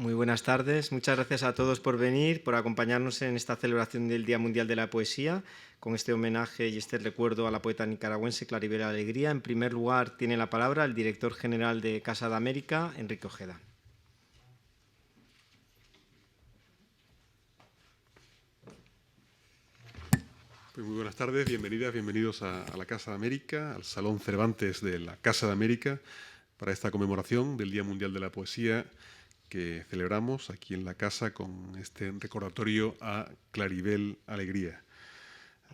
Muy buenas tardes. Muchas gracias a todos por venir, por acompañarnos en esta celebración del Día Mundial de la Poesía, con este homenaje y este recuerdo a la poeta nicaragüense Claribel Alegría. En primer lugar, tiene la palabra el director general de Casa de América, Enrique Ojeda. Pues muy buenas tardes, bienvenidas, bienvenidos a la Casa de América, al Salón Cervantes de la Casa de América, para esta conmemoración del Día Mundial de la Poesía que celebramos aquí en la casa con este recordatorio a Claribel Alegría.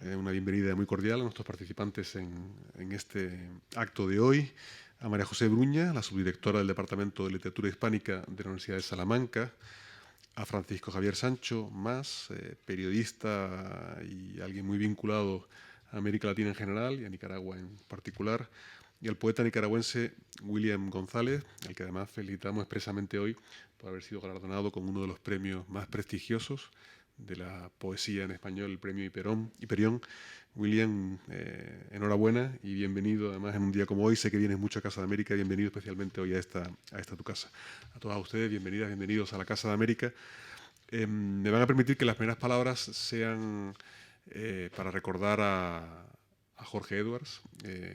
Una bienvenida muy cordial a nuestros participantes en este acto de hoy, a María José Bruña, la subdirectora del Departamento de Literatura Hispánica de la Universidad de Salamanca, a Francisco Javier Sancho, periodista y alguien muy vinculado a América Latina en general y a Nicaragua en particular, y al poeta nicaragüense William González, al que además felicitamos expresamente hoy por haber sido galardonado con uno de los premios más prestigiosos de la poesía en español, el premio Hiperión. William, enhorabuena y bienvenido además en un día como hoy. Sé que vienes mucho a Casa de América, bienvenido especialmente hoy a esta tu casa. A todas ustedes, bienvenidas, bienvenidos a la Casa de América. Me van a permitir que las primeras palabras sean para recordar a Jorge Edwards,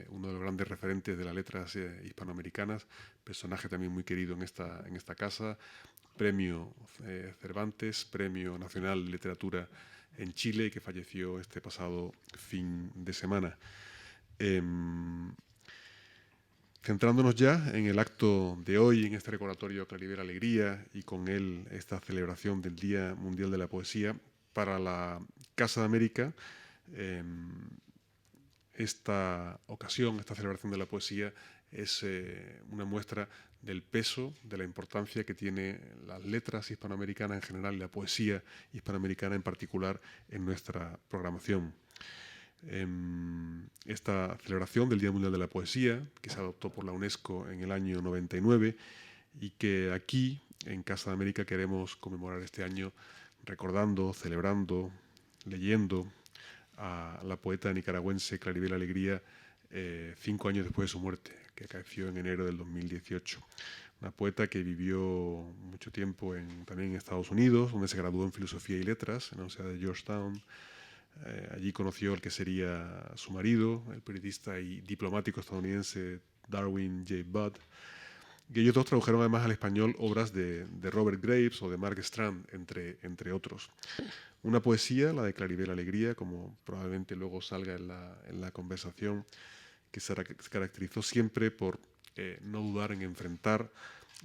uno de los grandes referentes de las letras hispanoamericanas, personaje también muy querido en esta casa, premio Cervantes, premio Nacional de Literatura en Chile, que falleció este pasado fin de semana. Centrándonos ya en el acto de hoy, en este recordatorio a Claribel Alegría y con él esta celebración del Día Mundial de la Poesía, para la Casa de América, esta ocasión, esta celebración de la poesía, es una muestra del peso, de la importancia que tiene las letras hispanoamericanas en general y la poesía hispanoamericana en particular en nuestra programación. Esta celebración del Día Mundial de la Poesía, que se adoptó por la UNESCO en el año 99 y que aquí, en Casa de América, queremos conmemorar este año recordando, celebrando, leyendo a la poeta nicaragüense Claribel Alegría 5 años después de su muerte, que acaeció en enero del 2018. Una poeta que vivió mucho tiempo también en Estados Unidos, donde se graduó en Filosofía y Letras en la Universidad de Georgetown. Allí conoció al que sería su marido, el periodista y diplomático estadounidense Darwin J. Budd. Y ellos dos tradujeron además al español obras de Robert Graves o de Mark Strand, entre otros. Una poesía, la de Claribel Alegría, como probablemente luego salga en la conversación, que se caracterizó siempre por no dudar en enfrentar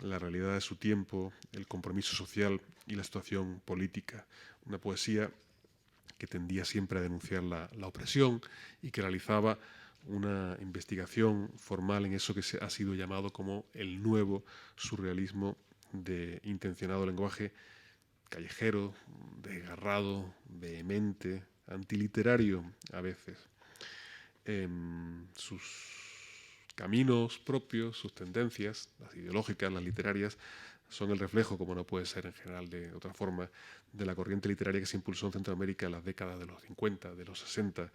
la realidad de su tiempo, el compromiso social y la situación política. Una poesía que tendía siempre a denunciar la opresión y que realizaba una investigación formal en eso que ha sido llamado como el nuevo surrealismo de intencionado lenguaje callejero, desgarrado, vehemente, antiliterario a veces. Sus caminos propios, sus tendencias, las ideológicas, las literarias, son el reflejo, como no puede ser en general de otra forma, de la corriente literaria que se impulsó en Centroamérica en las décadas de los 50, de los 60,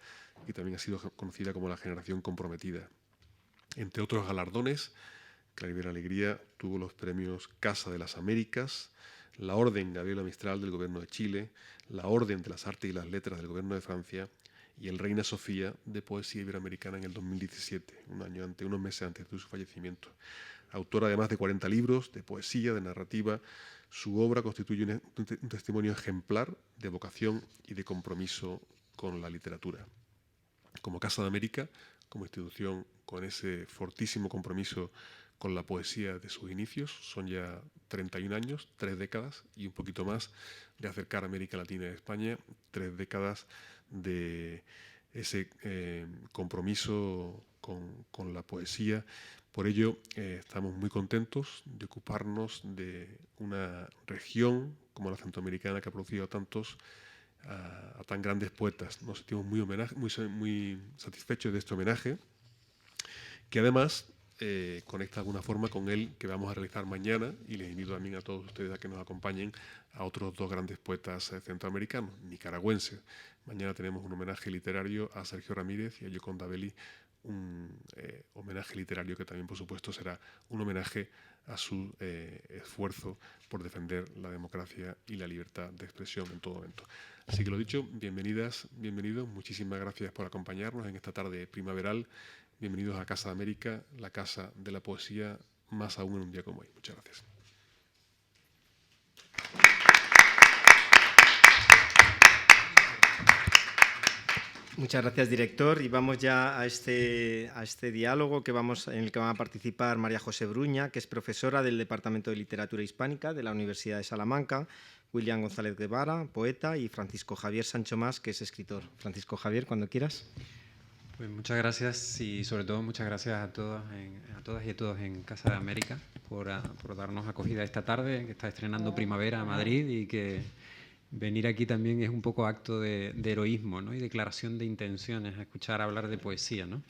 y también ha sido conocida como la generación comprometida. Entre otros galardones, Claribel Alegría tuvo los premios Casa de las Américas, la Orden Gabriela Mistral del Gobierno de Chile, la Orden de las Artes y las Letras del Gobierno de Francia y el Reina Sofía de Poesía Iberoamericana en el 2017, unos meses antes de su fallecimiento. Autora de más de 40 libros de poesía, de narrativa, su obra constituye un testimonio ejemplar de vocación y de compromiso con la literatura. Como Casa de América, como institución con ese fortísimo compromiso con la poesía de sus inicios, son ya 31 años, 3 décadas y un poquito más de acercar a América Latina y España, 3 décadas de ese compromiso con la poesía. Por ello, estamos muy contentos de ocuparnos de una región como la centroamericana que ha producido a tan grandes poetas. Nos sentimos muy satisfechos de este homenaje, que además conecta de alguna forma con el que vamos a realizar mañana, y les invito también a todos ustedes a que nos acompañen a otros dos grandes poetas centroamericanos, nicaragüenses. Mañana tenemos un homenaje literario a Sergio Ramírez y a Yoconda Belli, un homenaje literario que también, por supuesto, será un homenaje a su esfuerzo por defender la democracia y la libertad de expresión en todo momento. Así que lo dicho, bienvenidas, bienvenidos, muchísimas gracias por acompañarnos en esta tarde primaveral. Bienvenidos a Casa de América, la casa de la poesía, más aún en un día como hoy. Muchas gracias. Muchas gracias, director. Y vamos ya a este diálogo en el que van a participar María José Bruña, que es profesora del Departamento de Literatura Hispánica de la Universidad de Salamanca, William González Guevara, poeta, y Francisco Javier Sancho Mas, que es escritor. Francisco Javier, cuando quieras. Pues muchas gracias y sobre todo muchas gracias a todas y a todos en Casa de América por darnos acogida esta tarde, que está estrenando Primavera a Madrid, y que venir aquí también es un poco acto de heroísmo, ¿no? Y declaración de intenciones, a escuchar hablar de poesía, ¿no?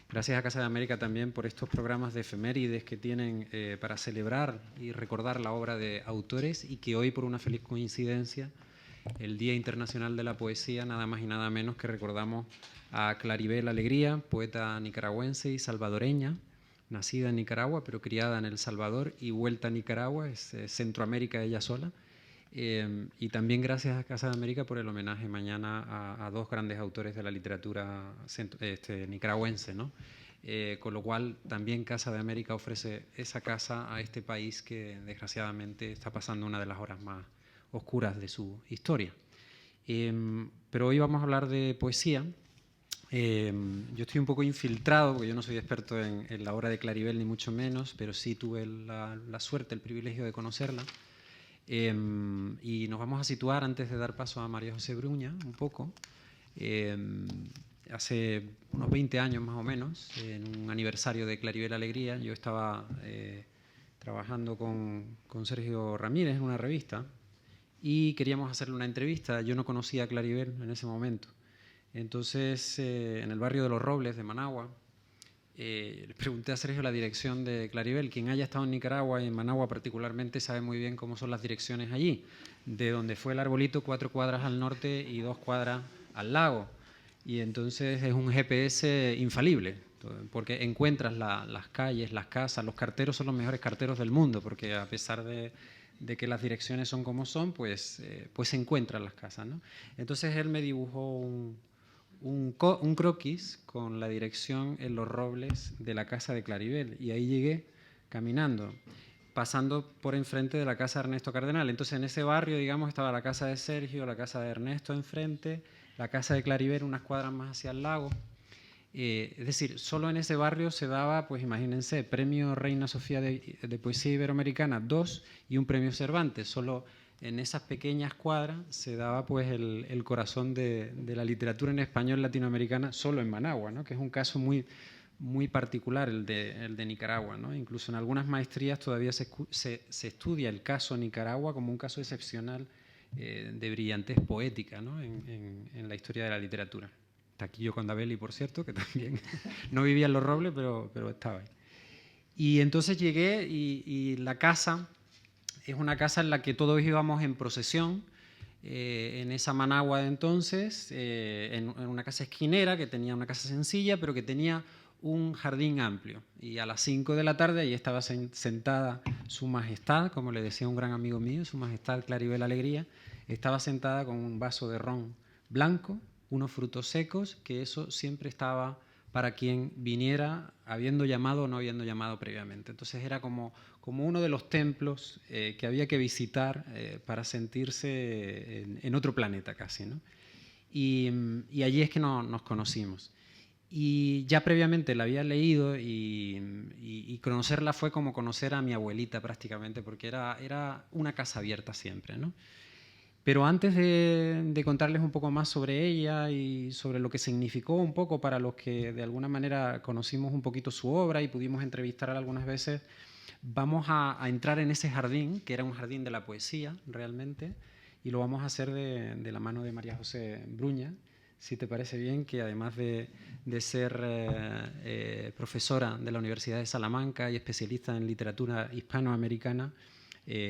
Gracias a Casa de América también por estos programas de efemérides que tienen para celebrar y recordar la obra de autores, y que hoy, por una feliz coincidencia, el Día Internacional de la Poesía, nada más y nada menos que recordamos a Claribel Alegría, poeta nicaragüense y salvadoreña, nacida en Nicaragua pero criada en El Salvador y vuelta a Nicaragua, es Centroamérica ella sola. Y también gracias a Casa de América por el homenaje mañana a dos grandes autores de la literatura nicaragüense, ¿no? Con lo cual también Casa de América ofrece esa casa a este país que desgraciadamente está pasando una de las horas más oscuras de su historia. Pero hoy vamos a hablar de poesía. Yo estoy un poco infiltrado, porque yo no soy experto en la obra de Claribel, ni mucho menos, pero sí tuve la suerte, el privilegio de conocerla. Y nos vamos a situar, antes de dar paso a María José Bruña, un poco. Hace unos 20 años más o menos, en un aniversario de Claribel Alegría, yo estaba trabajando con Sergio Ramírez en una revista y queríamos hacerle una entrevista. Yo no conocía a Claribel en ese momento. Entonces, en el barrio de Los Robles de Managua, le pregunté a Sergio la dirección de Claribel. Quien haya estado en Nicaragua y en Managua particularmente sabe muy bien cómo son las direcciones allí. De donde fue el arbolito, 4 cuadras al norte y 2 cuadras al lago. Y entonces es un GPS infalible, porque encuentras las calles, las casas. Los carteros son los mejores carteros del mundo, porque a pesar de que las direcciones son como son, pues se encuentran las casas, ¿no? Entonces él me dibujó un croquis con la dirección en Los Robles de la casa de Claribel, y ahí llegué caminando, pasando por enfrente de la casa de Ernesto Cardenal. Entonces en ese barrio, digamos, estaba la casa de Sergio, la casa de Ernesto enfrente, la casa de Claribel unas cuadras más hacia el lago. Es decir, solo en ese barrio se daba, pues imagínense, premio Reina Sofía de Poesía Iberoamericana 2 y un premio Cervantes. Solo en esas pequeñas cuadras se daba pues el corazón de la literatura en español latinoamericana, solo en Managua, ¿no? Que es un caso muy, muy particular el de Nicaragua, ¿no? Incluso en algunas maestrías todavía se estudia el caso Nicaragua como un caso excepcional de brillantez poética, ¿no? en la historia de la literatura. Está aquí yo con Dabeli, por cierto, que también no vivía en Los Robles, pero estaba ahí. Y entonces llegué y la casa es una casa en la que todos íbamos en procesión, en esa Managua de entonces, en una casa esquinera que tenía una casa sencilla, pero que tenía un jardín amplio. Y a las 5 de la tarde ahí estaba sentada Su Majestad, como le decía un gran amigo mío, Su Majestad Claribel Alegría, estaba sentada con un vaso de ron blanco, unos frutos secos, que eso siempre estaba para quien viniera, habiendo llamado o no habiendo llamado previamente. Entonces era como uno de los templos que había que visitar para sentirse en otro planeta casi, ¿no? Y allí es que nos conocimos. Y ya previamente la había leído y conocerla fue como conocer a mi abuelita prácticamente, porque era una casa abierta siempre, ¿no? Pero antes de contarles un poco más sobre ella y sobre lo que significó un poco para los que de alguna manera conocimos un poquito su obra y pudimos entrevistarla algunas veces, vamos a entrar en ese jardín, que era un jardín de la poesía realmente, y lo vamos a hacer de la mano de María José Bruña, si te parece bien, que además de ser profesora de la Universidad de Salamanca y especialista en literatura hispanoamericana,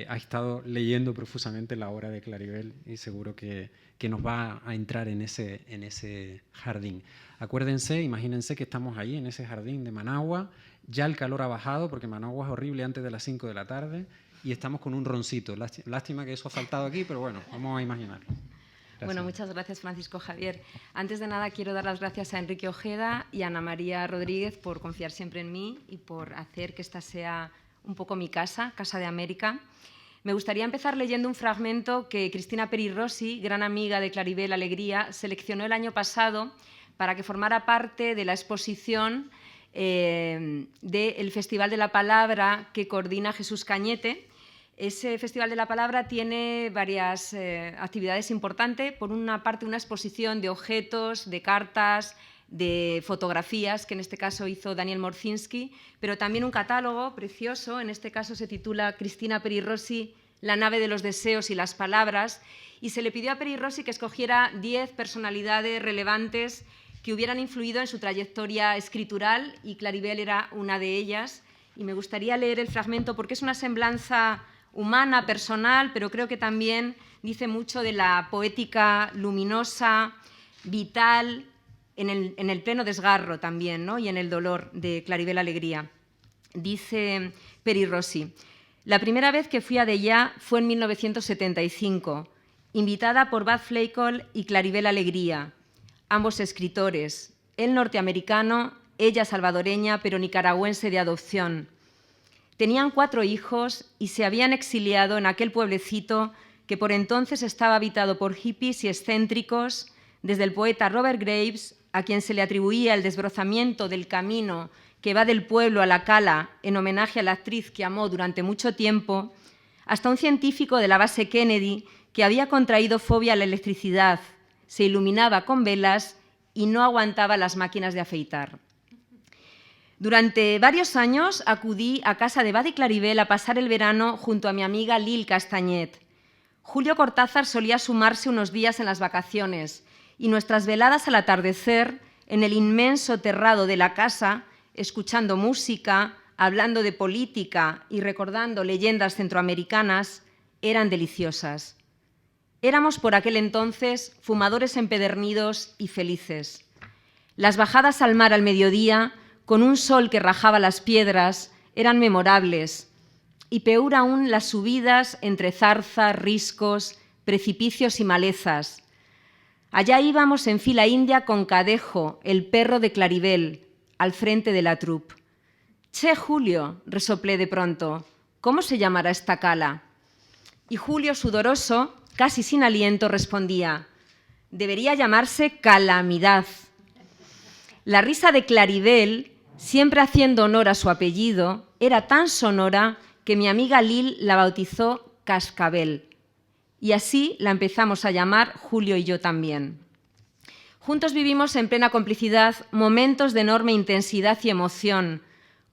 ha estado leyendo profusamente la obra de Claribel y seguro que nos va a entrar en ese jardín. Acuérdense, imagínense que estamos ahí en ese jardín de Managua, ya el calor ha bajado porque Managua es horrible antes de las 5 de la tarde y estamos con un roncito. Lástima que eso ha faltado aquí, pero bueno, vamos a imaginarlo. Gracias. Bueno, muchas gracias, Francisco Javier. Antes de nada, quiero dar las gracias a Enrique Ojeda y a Ana María Rodríguez por confiar siempre en mí y por hacer que esta sea un poco mi casa, Casa de América. Me gustaría empezar leyendo un fragmento que Cristina Peri Rossi, gran amiga de Claribel Alegría, seleccionó el año pasado para que formara parte de la exposición del Festival de la Palabra que coordina Jesús Cañete. Ese Festival de la Palabra tiene varias actividades importantes. Por una parte, una exposición de objetos, de cartas, de fotografías, que en este caso hizo Daniel Morzinski, pero también un catálogo precioso. En este caso se titula Cristina Peri Rossi, La nave de los deseos y las palabras, y se le pidió a Peri Rossi que escogiera 10 personalidades relevantes que hubieran influido en su trayectoria escritural, y Claribel era una de ellas. Y me gustaría leer el fragmento porque es una semblanza humana, personal, pero creo que también dice mucho de la poética luminosa, vital, en el pleno desgarro también, ¿no? Y en el dolor de Claribel Alegría. Dice Peri Rossi: la primera vez que fui a Deià fue en 1975, invitada por Bud Fleicol y Claribel Alegría, ambos escritores, él norteamericano, ella salvadoreña, pero nicaragüense de adopción. Tenían 4 hijos y se habían exiliado en aquel pueblecito que por entonces estaba habitado por hippies y excéntricos, desde el poeta Robert Graves, a quien se le atribuía el desbrozamiento del camino que va del pueblo a la cala en homenaje a la actriz que amó durante mucho tiempo, hasta un científico de la base Kennedy que había contraído fobia a la electricidad, se iluminaba con velas y no aguantaba las máquinas de afeitar. Durante varios años acudí a casa de Bud y Claribel a pasar el verano junto a mi amiga Lil Castagnet. Julio Cortázar solía sumarse unos días en las vacaciones y nuestras veladas al atardecer en el inmenso terrado de la casa, escuchando música, hablando de política y recordando leyendas centroamericanas, eran deliciosas. Éramos por aquel entonces fumadores empedernidos y felices. Las bajadas al mar al mediodía, con un sol que rajaba las piedras, eran memorables, y peor aún las subidas entre zarzas, riscos, precipicios y malezas. Allá íbamos en fila india con Cadejo, el perro de Claribel, al frente de la troupe. «Che, Julio», resoplé de pronto, «¿cómo se llamará esta cala?» Y Julio, sudoroso, casi sin aliento, respondía: «Debería llamarse Calamidad». La risa de Claribel, siempre haciendo honor a su apellido, era tan sonora que mi amiga Lil la bautizó Cascabel. Y así la empezamos a llamar Julio y yo también. Juntos vivimos en plena complicidad momentos de enorme intensidad y emoción,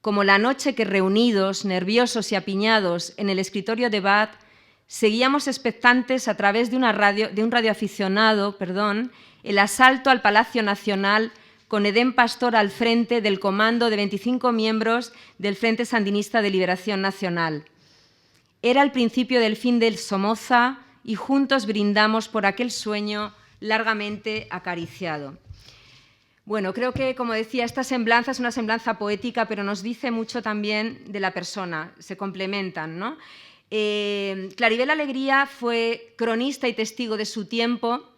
como la noche que, reunidos, nerviosos y apiñados en el escritorio de Bud, seguíamos expectantes a través de un radioaficionado, el asalto al Palacio Nacional con Edén Pastor al frente del comando de 25 miembros del Frente Sandinista de Liberación Nacional. Era el principio del fin del Somoza y juntos brindamos por aquel sueño largamente acariciado. Bueno, creo que, como decía, esta semblanza es una semblanza poética, pero nos dice mucho también de la persona, se complementan, ¿no? Claribel Alegría fue cronista y testigo de su tiempo,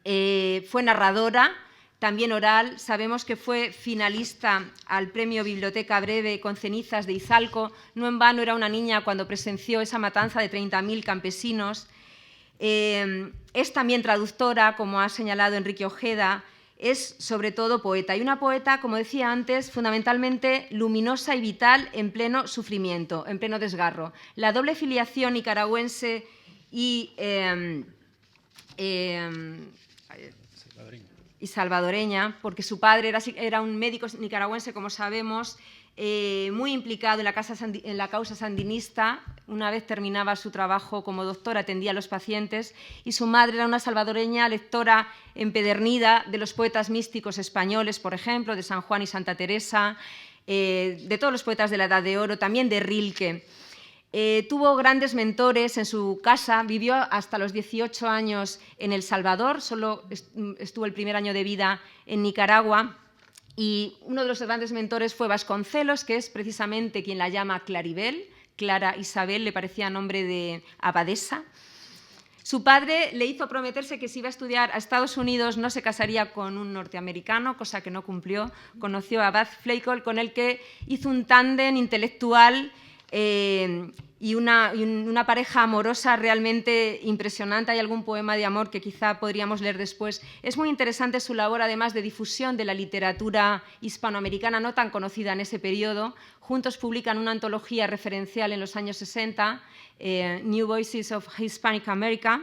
fue narradora, también oral. Sabemos que fue finalista al premio Biblioteca Breve con Cenizas de Izalco. No en vano era una niña cuando presenció esa matanza de 30.000 campesinos. Es también traductora, como ha señalado Enrique Ojeda. Es sobre todo poeta, y una poeta, como decía antes, fundamentalmente luminosa y vital en pleno sufrimiento, en pleno desgarro. La doble filiación nicaragüense y salvadoreña, porque su padre era un médico nicaragüense, como sabemos, muy implicado en la causa sandinista. Una vez terminaba su trabajo como doctor, atendía a los pacientes, y su madre era una salvadoreña lectora empedernida de los poetas místicos españoles, por ejemplo, de San Juan y Santa Teresa, de todos los poetas de la Edad de Oro, también de Rilke. Tuvo grandes mentores en su casa, vivió hasta los 18 años en El Salvador, solo estuvo el primer año de vida en Nicaragua, y uno de los grandes mentores fue Vasconcelos, que es precisamente quien la llama Claribel. Clara Isabel le parecía nombre de abadesa. Su padre le hizo prometerse que si iba a estudiar a Estados Unidos no se casaría con un norteamericano, cosa que no cumplió. Conoció a Bud Flakel, con el que hizo un tándem intelectual y una pareja amorosa realmente impresionante. Hay algún poema de amor que quizá podríamos leer después. Es muy interesante su labor, además de difusión de la literatura hispanoamericana no tan conocida en ese periodo. Juntos publican una antología referencial en los años 60, New Voices of Hispanic America.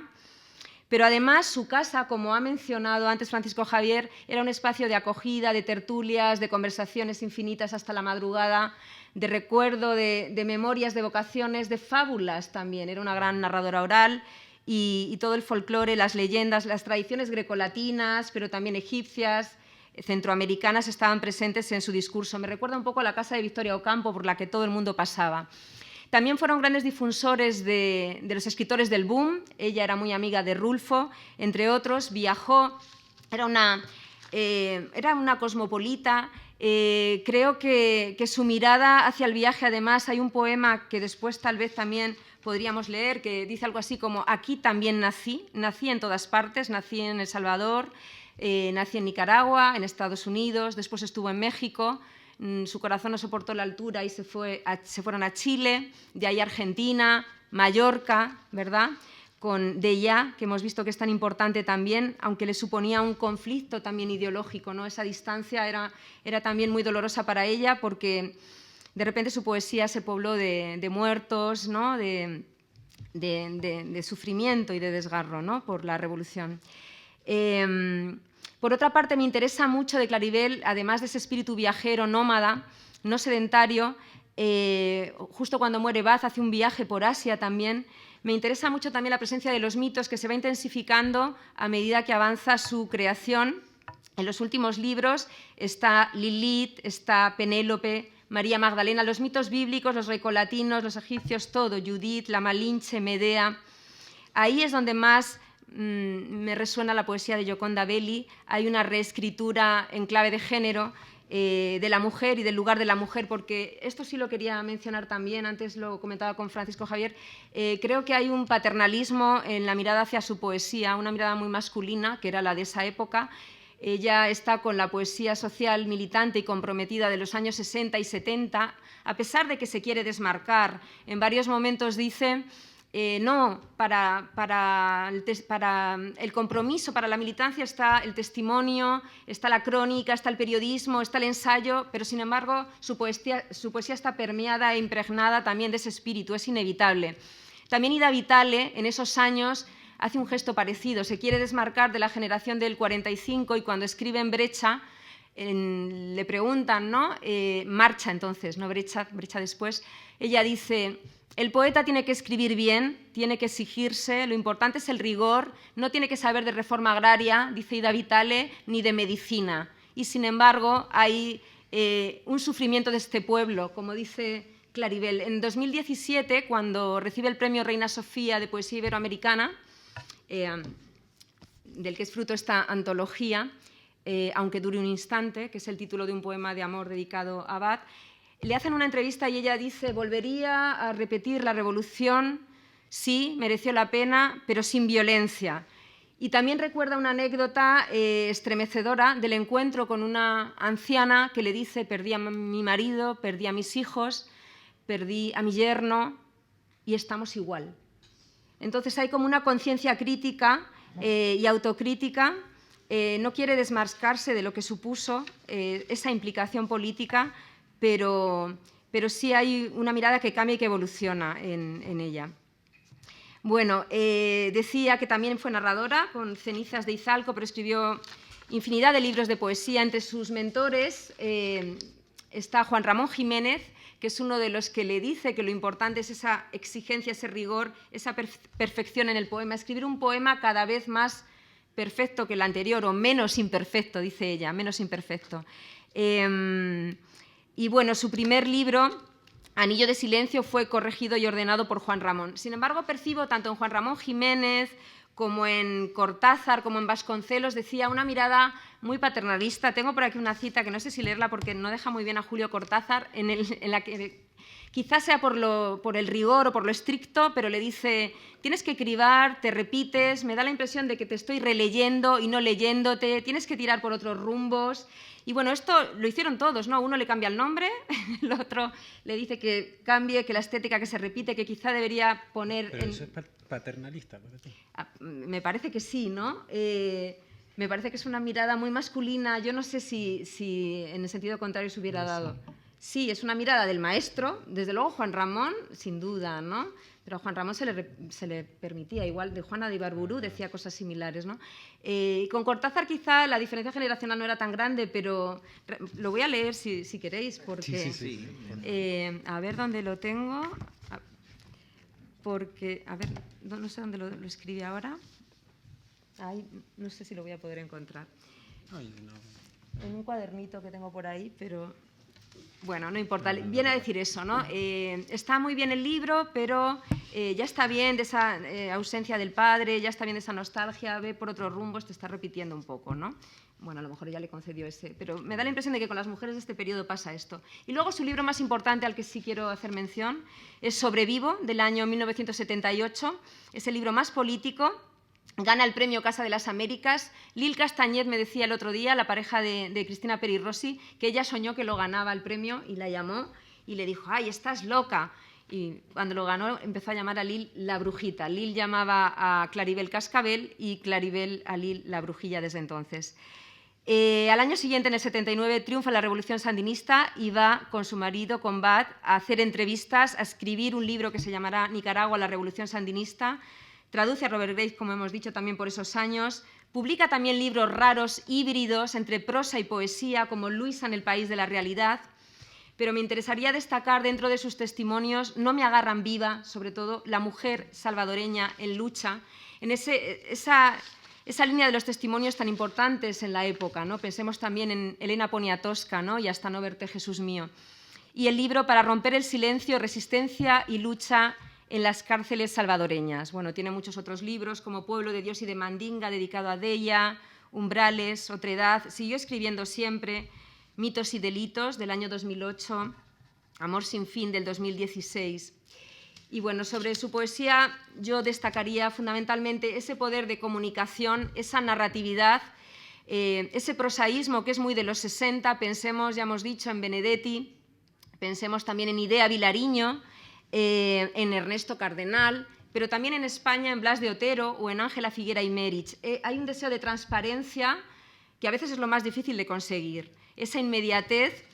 Pero además su casa, como ha mencionado antes Francisco Javier, era un espacio de acogida, de tertulias, de conversaciones infinitas hasta la madrugada, de recuerdo, de memorias, de vocaciones, de fábulas también. Era una gran narradora oral y todo el folclore, las leyendas, las tradiciones grecolatinas, pero también egipcias, centroamericanas, estaban presentes en su discurso. Me recuerda un poco a la casa de Victoria Ocampo, por la que todo el mundo pasaba. También fueron grandes difusores de los escritores del boom. Ella era muy amiga de Rulfo, entre otros. Viajó, era una cosmopolita. Creo que su mirada hacia el viaje, además, hay un poema que después tal vez también podríamos leer, que dice algo así como: aquí también nací en todas partes, nací en El Salvador, nací en Nicaragua, en Estados Unidos, después estuvo en México. Su corazón no soportó la altura y se fueron a Chile, de ahí a Argentina, Mallorca, ¿verdad? Con Deia, que hemos visto que es tan importante también, aunque le suponía un conflicto también ideológico, ¿no? Esa distancia era también muy dolorosa para ella, porque de repente su poesía se pobló de muertos, ¿no? de sufrimiento y de desgarro, ¿no? Por la revolución. Por otra parte, me interesa mucho de Claribel, además de ese espíritu viajero, nómada, no sedentario, justo cuando muere Baz hace un viaje por Asia también. Me interesa mucho también la presencia de los mitos, que se va intensificando a medida que avanza su creación. En los últimos libros está Lilith, está Penélope, María Magdalena, los mitos bíblicos, los grecolatinos, los egipcios, todo, Judith, la Malinche, Medea. Ahí es donde más me resuena la poesía de Gioconda Belli. Hay una reescritura en clave de género de la mujer y del lugar de la mujer, porque esto sí lo quería mencionar también, antes lo comentaba con Francisco Javier. Creo que hay un paternalismo en la mirada hacia su poesía, una mirada muy masculina, que era la de esa época. Ella está con la poesía social militante y comprometida de los años 60 y 70, a pesar de que se quiere desmarcar. En varios momentos dice: no, para el compromiso, para la militancia está el testimonio, está la crónica, está el periodismo, está el ensayo, pero sin embargo su poesía está permeada e impregnada también de ese espíritu, es inevitable. También Ida Vitale, en esos años, hace un gesto parecido, se quiere desmarcar de la generación del 45 y cuando escribe en Brecha, le preguntan, ¿no? Marcha entonces, no Brecha después, ella dice: el poeta tiene que escribir bien, tiene que exigirse, lo importante es el rigor, no tiene que saber de reforma agraria, dice Ida Vitale, ni de medicina. Y sin embargo hay un sufrimiento de este pueblo, como dice Claribel. En 2017, cuando recibe el premio Reina Sofía de Poesía Iberoamericana, del que es fruto esta antología, Aunque dure un instante, que es el título de un poema de amor dedicado a Bad, le hacen una entrevista y ella dice: volvería a repetir la revolución, sí, mereció la pena, pero sin violencia. Y también recuerda una anécdota estremecedora del encuentro con una anciana que le dice: perdí a mi marido, perdí a mis hijos, perdí a mi yerno y estamos igual. Entonces hay como una conciencia crítica y autocrítica. No quiere desmarcarse de lo que supuso esa implicación política, pero sí hay una mirada que cambia y que evoluciona en ella. Bueno, decía que también fue narradora con Cenizas de Izalco, pero escribió infinidad de libros de poesía. Entre sus mentores está Juan Ramón Jiménez, que es uno de los que le dice que lo importante es esa exigencia, ese rigor, esa perfección en el poema. Escribir un poema cada vez más perfecto que el anterior, o menos imperfecto, dice ella, menos imperfecto. Y bueno, su primer libro Anillo de silencio fue corregido y ordenado por Juan Ramón. Sin embargo, percibo tanto en Juan Ramón Jiménez como en Cortázar, como en Vasconcelos, decía, una mirada muy paternalista. Tengo por aquí una cita que no sé si leerla porque no deja muy bien a Julio Cortázar, en la que quizás sea por el rigor o por lo estricto, pero le dice, tienes que cribar, te repites, me da la impresión de que te estoy releyendo y no leyéndote, tienes que tirar por otros rumbos. Y bueno, esto lo hicieron todos, ¿no? Uno le cambia el nombre, el otro le dice que cambie, que la estética que se repite, que quizá debería poner... Pero eso es paternalista para ti. Me parece que sí, ¿no? Me parece que es una mirada muy masculina. Yo no sé si en el sentido contrario se hubiera dado. Sí, es una mirada del maestro, desde luego Juan Ramón, sin duda, ¿no? Pero a Juan Ramón se le permitía, igual de Juana de Ibarburu decía cosas similares, ¿no? Con Cortázar quizá la diferencia generacional no era tan grande, pero lo voy a leer si queréis, porque... Sí. A ver dónde lo tengo, porque, a ver, no sé dónde lo escribí ahora. Ay, no sé si lo voy a poder encontrar. Ay, no. En un cuadernito que tengo por ahí, pero... Bueno, no importa, viene a decir eso, ¿no? Está muy bien el libro, pero ya está bien de esa ausencia del padre, ya está bien de esa nostalgia, ve por otros rumbos, te está repitiendo un poco, ¿no? Bueno, a lo mejor ella le concedió ese, pero me da la impresión de que con las mujeres de este periodo pasa esto. Y luego su libro más importante, al que sí quiero hacer mención, es Sobrevivo, del año 1978. Es el libro más político. Gana el premio Casa de las Américas. Lil Castañet me decía el otro día, la pareja de Cristina Peri Rossi, que ella soñó que lo ganaba el premio y la llamó y le dijo, ¡ay, estás loca! Y cuando lo ganó empezó a llamar a Lil la brujita. Lil llamaba a Claribel Cascabel y Claribel a Lil la brujilla desde entonces. Al año siguiente, en el 79, triunfa la Revolución Sandinista y va con su marido, con Bat, a hacer entrevistas, a escribir un libro que se llamará Nicaragua, la Revolución Sandinista. Traduce a Robert Grace, como hemos dicho, también por esos años. Publica también libros raros, híbridos, entre prosa y poesía, como Luisa en el país de la realidad. Pero me interesaría destacar dentro de sus testimonios No me agarran viva, sobre todo la mujer salvadoreña en lucha, en esa línea de los testimonios tan importantes en la época, ¿no? Pensemos también en Elena Poniatowska, ¿no? Y Hasta no verte, Jesús mío. Y el libro Para romper el silencio, resistencia y lucha en las cárceles salvadoreñas. Bueno, tiene muchos otros libros, como Pueblo de Dios y de Mandinga, dedicado a Deya, Umbrales, Otredad. Siguió escribiendo siempre, Mitos y delitos, del año 2008, Amor sin fin, del 2016. Y bueno, sobre su poesía yo destacaría fundamentalmente ese poder de comunicación, esa narratividad, ese prosaísmo que es muy de los 60. Pensemos, ya hemos dicho, en Benedetti, pensemos también en Idea Vilariño, en Ernesto Cardenal, pero también en España en Blas de Otero o en Ángela Figuera y Merich. Hay un deseo de transparencia que a veces es lo más difícil de conseguir, esa inmediatez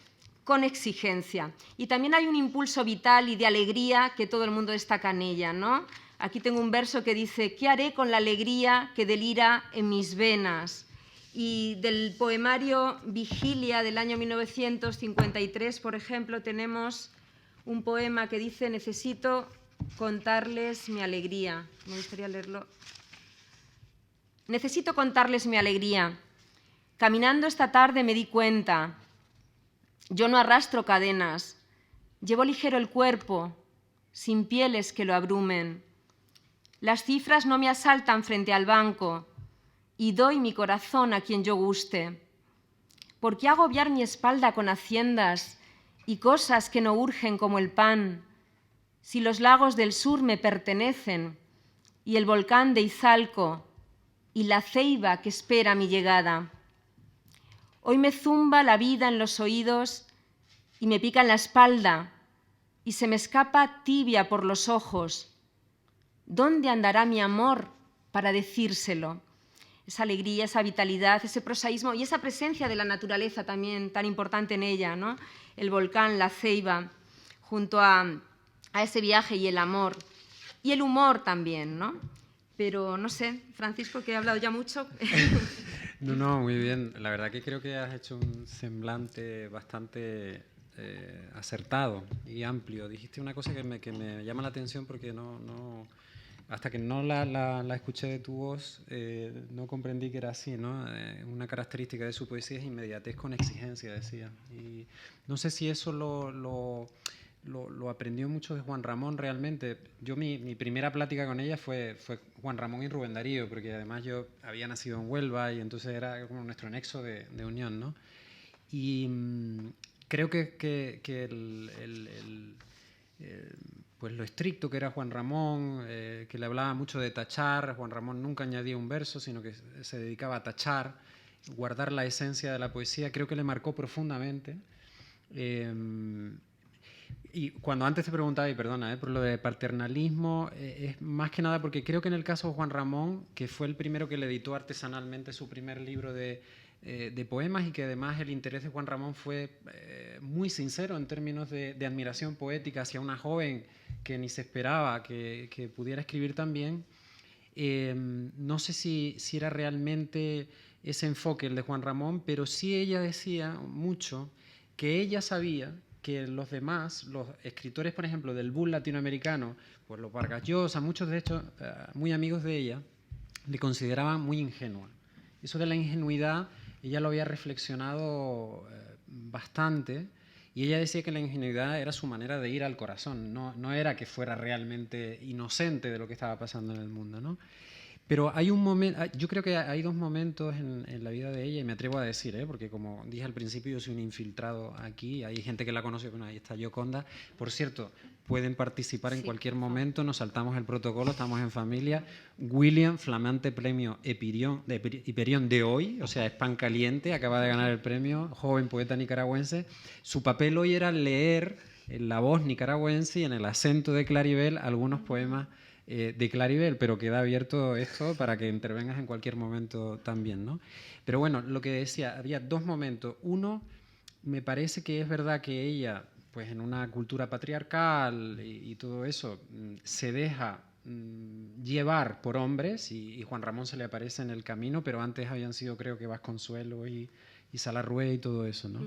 con exigencia. Y también hay un impulso vital y de alegría que todo el mundo destaca en ella, ¿no? Aquí tengo un verso que dice, ¿qué haré con la alegría que delira en mis venas? Y del poemario Vigilia del año 1953, por ejemplo, tenemos un poema que dice, necesito contarles mi alegría. Me gustaría leerlo. Necesito contarles mi alegría. Caminando esta tarde me di cuenta. Yo no arrastro cadenas. Llevo ligero el cuerpo, sin pieles que lo abrumen. Las cifras no me asaltan frente al banco y doy mi corazón a quien yo guste. ¿Por qué agobiar mi espalda con haciendas y cosas que no urgen como el pan, si los lagos del sur me pertenecen y el volcán de Izalco y la ceiba que espera mi llegada? Hoy me zumba la vida en los oídos y me pica en la espalda y se me escapa tibia por los ojos. ¿Dónde andará mi amor para decírselo? Esa alegría, esa vitalidad, ese prosaísmo y esa presencia de la naturaleza también tan importante en ella, ¿no? El volcán, la ceiba, junto a ese viaje y el amor. Y el humor también, ¿no? Pero no sé, Francisco, que he hablado ya mucho. No, muy bien. La verdad que creo que has hecho un semblante bastante acertado y amplio. Dijiste una cosa que me llama la atención porque hasta que no la escuché de tu voz, no comprendí que era así, ¿no? Una característica de su poesía es inmediatez con exigencia, decía. Y no sé si eso lo lo aprendió mucho de Juan Ramón realmente. Yo mi primera plática con ella fue Juan Ramón y Rubén Darío, porque además yo había nacido en Huelva y entonces era como nuestro nexo de unión, ¿no? Y creo que pues lo estricto que era Juan Ramón, que le hablaba mucho de tachar. Juan Ramón nunca añadía un verso, sino que se dedicaba a tachar, guardar la esencia de la poesía, creo que le marcó profundamente. Y cuando antes te preguntaba, y perdona, por lo de paternalismo, es más que nada porque creo que en el caso de Juan Ramón, que fue el primero que le editó artesanalmente su primer libro de poemas, y que además el interés de Juan Ramón fue muy sincero en términos de admiración poética hacia una joven que ni se esperaba que pudiera escribir tan bien. No sé si era realmente ese enfoque el de Juan Ramón, pero sí ella decía mucho que ella sabía que los demás, los escritores, por ejemplo, del boom latinoamericano, pues los Vargas Llosa, muchos de estos muy amigos de ella, le consideraban muy ingenua. Eso de la ingenuidad, ella lo había reflexionado bastante, y ella decía que la ingenuidad era su manera de ir al corazón, no era que fuera realmente inocente de lo que estaba pasando en el mundo, ¿no? Pero hay un momento, yo creo que hay dos momentos en la vida de ella, y me atrevo a decir, porque como dije al principio, yo soy un infiltrado aquí, hay gente que la conoce, bueno, ahí está Gioconda. Por cierto, pueden participar en cualquier momento, nos saltamos el protocolo, estamos en familia. William, flamante premio Hiperión de hoy, o sea, es pan caliente, acaba de ganar el premio, joven poeta nicaragüense. Su papel hoy era leer en la voz nicaragüense y en el acento de Claribel algunos poemas de Claribel, pero queda abierto esto para que intervengas en cualquier momento también, ¿no? Pero bueno, lo que decía, había dos momentos. Uno, me parece que es verdad que ella, pues en una cultura patriarcal y todo eso, se deja llevar por hombres, y Juan Ramón se le aparece en el camino, pero antes habían sido, creo que, Vasconsuelo y Salarrué y todo eso, ¿no?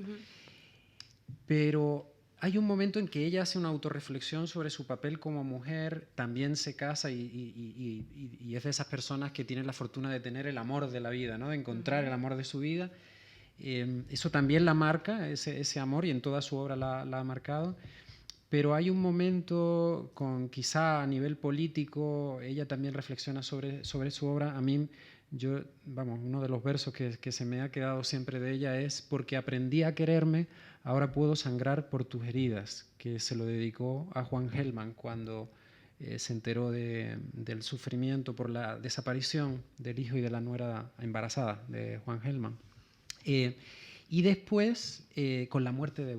Pero hay un momento en que ella hace una autorreflexión sobre su papel como mujer, también se casa y es de esas personas que tienen la fortuna de tener el amor de la vida, ¿no? De encontrar el amor de su vida. Eso también la marca, ese amor, y en toda su obra la ha marcado. Pero hay un momento, quizá a nivel político, ella también reflexiona sobre su obra. A mí, uno de los versos que se me ha quedado siempre de ella es: porque aprendí a quererme, ahora puedo sangrar por tus heridas, que se lo dedicó a Juan Gelman cuando se enteró del sufrimiento por la desaparición del hijo y de la nuera embarazada de Juan Gelman. Y después, con la muerte de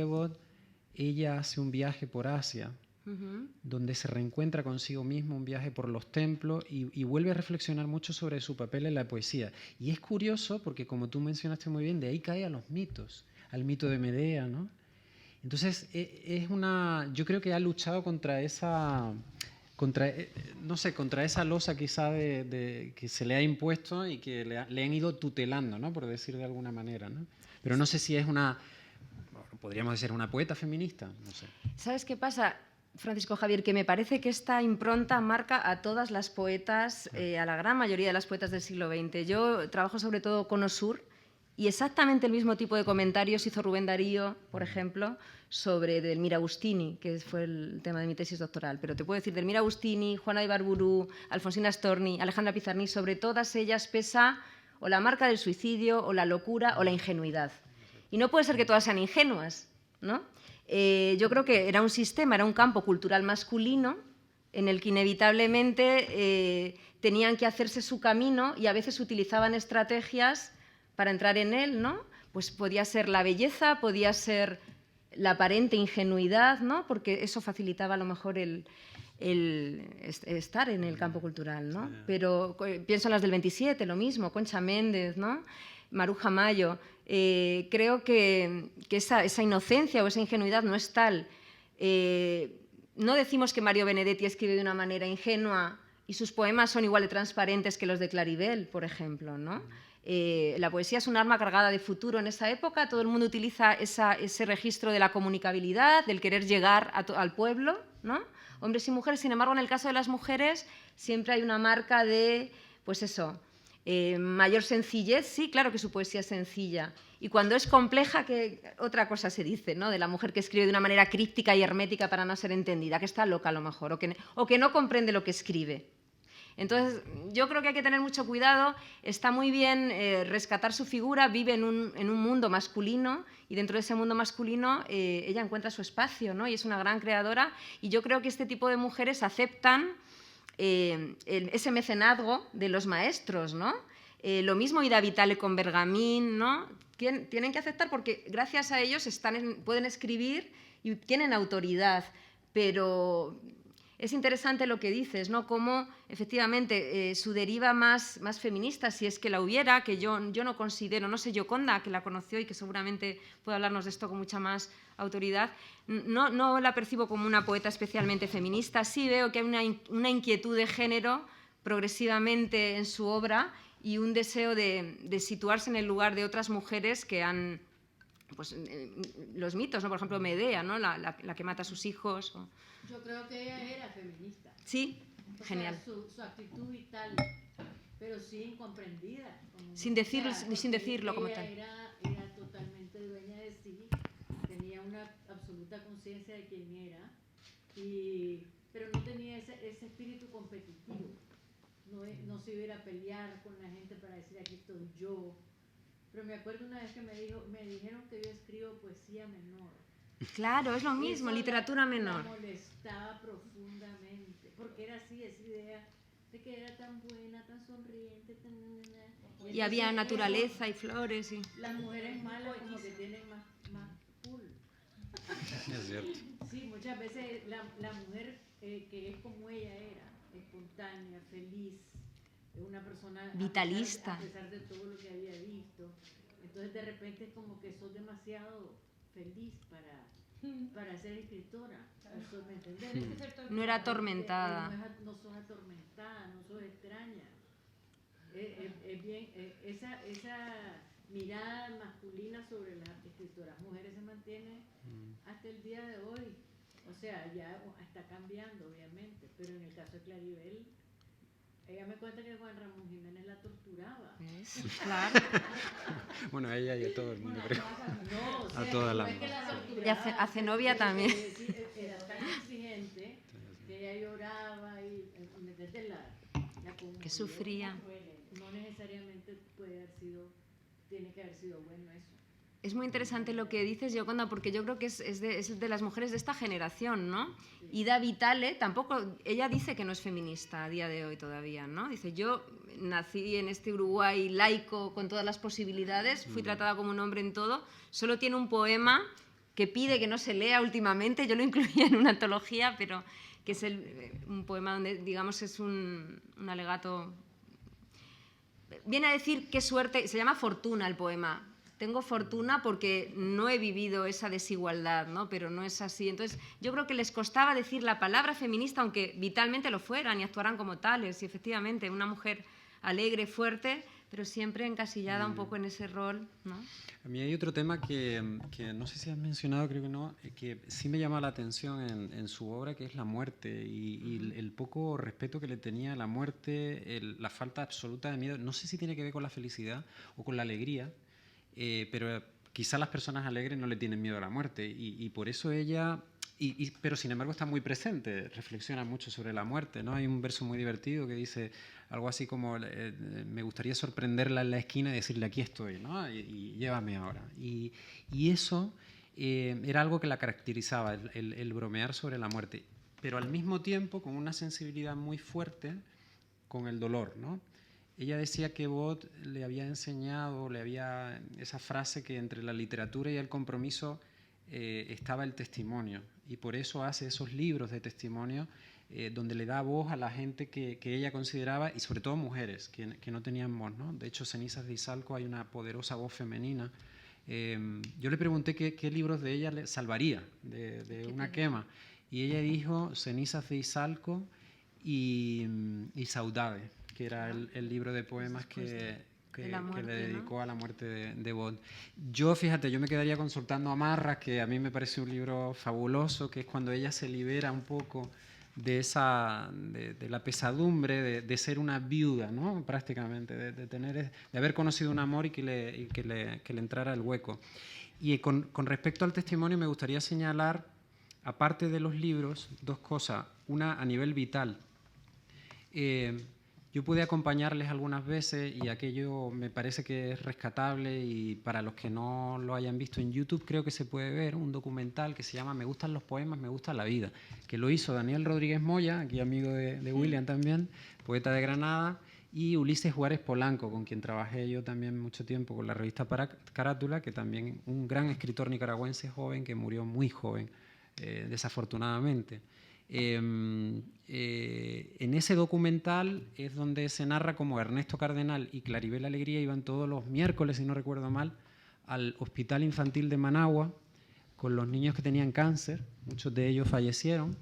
Bot, ella hace un viaje por Asia, donde se reencuentra consigo misma, un viaje por los templos, y vuelve a reflexionar mucho sobre su papel en la poesía. Y es curioso porque, como tú mencionaste muy bien, de ahí cae a los mitos, al mito de Medea, ¿no? Entonces, yo creo que ha luchado contra esa losa quizá que se le ha impuesto y que le han ido tutelando, ¿no? Por decir de alguna manera, ¿no? Pero no sé si es podríamos decir una poeta feminista, no sé. ¿Sabes qué pasa, Francisco Javier? Que me parece que esta impronta marca a todas las poetas, a la gran mayoría de las poetas del siglo XX. Yo trabajo sobre todo con Osur, y exactamente el mismo tipo de comentarios hizo Rubén Darío, por ejemplo, sobre Delmira Agustini, que fue el tema de mi tesis doctoral. Pero te puedo decir, Delmira Agustini, Juana Ibarburu, Alfonsina Storni, Alejandra Pizarnik, sobre todas ellas pesa o la marca del suicidio, o la locura, o la ingenuidad. Y no puede ser que todas sean ingenuas, ¿no? Yo creo que era un sistema, era un campo cultural masculino en el que inevitablemente tenían que hacerse su camino, y a veces utilizaban estrategias para entrar en él, ¿no? Pues podía ser la belleza, podía ser la aparente ingenuidad, ¿no? Porque eso facilitaba a lo mejor el estar en el campo cultural, ¿no? Pero pienso en las del 27, lo mismo, Concha Méndez, ¿no? Maruja Mayo. Creo que esa inocencia o esa ingenuidad no es tal. No decimos que Mario Benedetti escribe de una manera ingenua y sus poemas son igual de transparentes que los de Claribel, por ejemplo, ¿no? La poesía es un arma cargada de futuro en esa época. Todo el mundo utiliza ese registro de la comunicabilidad, del querer llegar al pueblo, ¿no? Hombres y mujeres. Sin embargo, en el caso de las mujeres siempre hay una marca de, pues eso, mayor sencillez. Sí, claro que su poesía es sencilla. Y cuando es compleja, que otra cosa se dice, ¿no? De la mujer que escribe de una manera críptica y hermética para no ser entendida, que está loca a lo mejor, o que no comprende lo que escribe. Entonces, yo creo que hay que tener mucho cuidado. Está muy bien rescatar su figura, vive en un mundo masculino y dentro de ese mundo masculino ella encuentra su espacio, ¿no? Y es una gran creadora. Y yo creo que este tipo de mujeres aceptan ese mecenazgo de los maestros, ¿no? Lo mismo Ida Vitale con Bergamín, ¿no? Tienen que aceptar porque gracias a ellos pueden escribir y tienen autoridad, pero es interesante lo que dices, ¿no? Cómo efectivamente su deriva más feminista, si es que la hubiera, que yo no considero, no sé, Gioconda, que la conoció y que seguramente puede hablarnos de esto con mucha más autoridad, no la percibo como una poeta especialmente feminista. Sí veo que hay una inquietud de género progresivamente en su obra y un deseo de situarse en el lugar de otras mujeres que han, pues, los mitos, ¿no? Por ejemplo, Medea, ¿no? la que mata a sus hijos. Yo creo que ella era feminista. Sí, genial. O sea, su actitud y tal, pero sí incomprendida. Sin decirlo como tal. Era totalmente dueña de sí, tenía una absoluta conciencia de quién era, pero no tenía ese espíritu competitivo. No se iba a pelear con la gente para decir aquí estoy yo. Pero me acuerdo una vez que me dijeron que yo escribo poesía menor. Claro, es lo mismo, literatura menor. Me molestaba profundamente, porque era así, esa idea de que era tan buena, tan sonriente, y había naturaleza y flores. Y las mujeres malas como que tienen más cool. Es cierto. Sí, muchas veces la mujer que es como ella era, espontánea, feliz, una persona vitalista, a pesar de todo lo que había visto. Entonces de repente es como que sos demasiado feliz para ser escritora. ¿Me entendés? No era atormentada. No sos atormentada, no sos extraña. Es bien, esa mirada masculina sobre las escritoras mujeres se mantiene hasta el día de hoy. O sea, ya está cambiando, obviamente, pero en el caso de Claribel, ella me cuenta que Juan Ramón Jiménez la torturaba. Claro. Bueno, a ella y a todo el mundo, creo. No, o sea, a toda la... Y a Zenobia también. Era tan exigente que ella lloraba y desde la que sufría. No necesariamente tiene que haber sido bueno eso. Es muy interesante lo que dices, Gioconda, porque yo creo que es de las mujeres de esta generación, ¿no? Ida Vitale tampoco, ella dice que no es feminista a día de hoy todavía, ¿no? Dice, yo nací en este Uruguay laico con todas las posibilidades, fui tratada como un hombre en todo, solo tiene un poema que pide que no se lea últimamente, yo lo incluía en una antología, pero que es un poema donde, digamos, es un alegato... Viene a decir qué suerte, se llama Fortuna el poema. Tengo fortuna porque no he vivido esa desigualdad, ¿no? Pero no es así. Entonces, yo creo que les costaba decir la palabra feminista, aunque vitalmente lo fueran y actuaran como tales. Y efectivamente, una mujer alegre, fuerte, pero siempre encasillada un poco en ese rol, ¿no? A mí hay otro tema que no sé si has mencionado, creo que no, que sí me llama la atención en su obra, que es la muerte y el poco respeto que le tenía a la muerte, la falta absoluta de miedo. No sé si tiene que ver con la felicidad o con la alegría, pero quizá las personas alegres no le tienen miedo a la muerte y por eso ella... pero sin embargo está muy presente, reflexiona mucho sobre la muerte, ¿no? Hay un verso muy divertido que dice algo así como me gustaría sorprenderla en la esquina y decirle aquí estoy, ¿no? y llévame ahora. Y eso era algo que la caracterizaba, el bromear sobre la muerte, pero al mismo tiempo con una sensibilidad muy fuerte con el dolor, ¿no? Ella decía que Bot le había enseñado, esa frase que entre la literatura y el compromiso estaba el testimonio, y por eso hace esos libros de testimonio donde le da voz a la gente que ella consideraba, y sobre todo mujeres que no tenían voz, ¿no? De hecho, Cenizas de Izalco hay una poderosa voz femenina. Yo le pregunté qué libros de ella le salvaría de una quema, y ella dijo Cenizas de Izalco y Saudade, que era el libro de poemas que le dedicó, ¿no?, a la muerte de Bot. Yo, fíjate, yo me quedaría consultando a Marras, que a mí me parece un libro fabuloso, que es cuando ella se libera un poco de la pesadumbre de ser una viuda, ¿no? Prácticamente, de haber conocido un amor y que le entrara el hueco. Y con respecto al testimonio me gustaría señalar, aparte de los libros, dos cosas. Una a nivel vital. Yo pude acompañarles algunas veces y aquello me parece que es rescatable, y para los que no lo hayan visto en YouTube creo que se puede ver un documental que se llama Me gustan los poemas, me gusta la vida, que lo hizo Daniel Rodríguez Moya, aquí amigo de William también, poeta de Granada, y Ulises Juárez Polanco, con quien trabajé yo también mucho tiempo con la revista Carátula, que también un gran escritor nicaragüense joven que murió muy joven, desafortunadamente. En ese documental es donde se narra cómo Ernesto Cardenal y Claribel Alegría iban todos los miércoles, si no recuerdo mal, al Hospital Infantil de Managua con los niños que tenían cáncer, muchos de ellos fallecieron,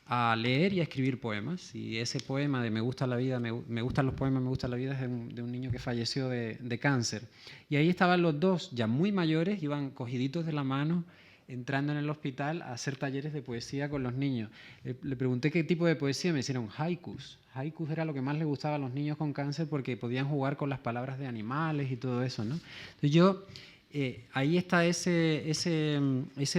a leer y a escribir poemas. Y ese poema de Me gusta la vida, me gustan los poemas, me gusta la vida, es de un niño que falleció de cáncer. Y ahí estaban los dos, ya muy mayores, iban cogiditos de la mano, entrando en el hospital a hacer talleres de poesía con los niños. Le pregunté qué tipo de poesía, me dijeron haikus. Haikus era lo que más les gustaba a los niños con cáncer porque podían jugar con las palabras de animales y todo eso, ¿no? Entonces ahí está ese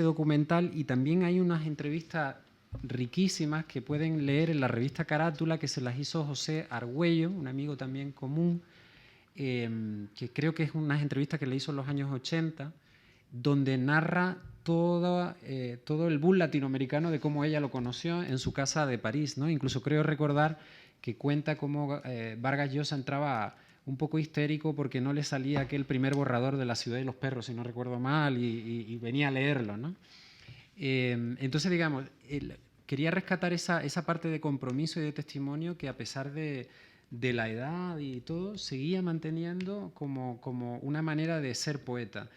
documental, y también hay unas entrevistas riquísimas que pueden leer en la revista Carátula, que se las hizo José Argüello, un amigo también común, que creo que es unas entrevistas que le hizo en los años 80, donde narra todo el boom latinoamericano de cómo ella lo conoció en su casa de París, ¿no? Incluso creo recordar que cuenta cómo Vargas Llosa entraba un poco histérico porque no le salía aquel primer borrador de La ciudad y los perros, si no recuerdo mal, y venía a leerlo, ¿no? Entonces, digamos, quería rescatar esa parte de compromiso y de testimonio que, a pesar de la edad y todo, seguía manteniendo como una manera de ser poeta.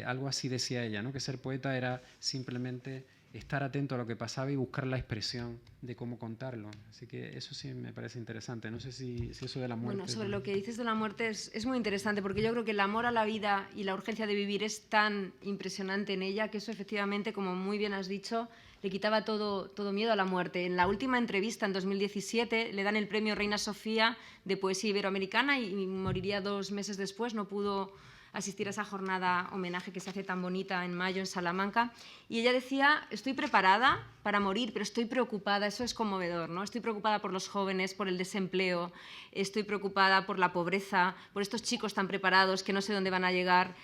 Algo así decía ella, ¿no? Que ser poeta era simplemente estar atento a lo que pasaba y buscar la expresión de cómo contarlo. Así que eso sí me parece interesante. No sé si eso de la muerte... Bueno, sobre lo que dices de la muerte es muy interesante, porque yo creo que el amor a la vida y la urgencia de vivir es tan impresionante en ella que eso, efectivamente, como muy bien has dicho, le quitaba todo miedo a la muerte. En la última entrevista, en 2017, le dan el premio Reina Sofía de Poesía Iberoamericana y moriría 2 meses después. No pudo asistir a esa jornada homenaje que se hace tan bonita en mayo en Salamanca, y ella decía: estoy preparada para morir, pero estoy preocupada. Eso es conmovedor, ¿no? Estoy preocupada por los jóvenes, por el desempleo, estoy preocupada por la pobreza, por estos chicos tan preparados que no sé dónde van a llegar.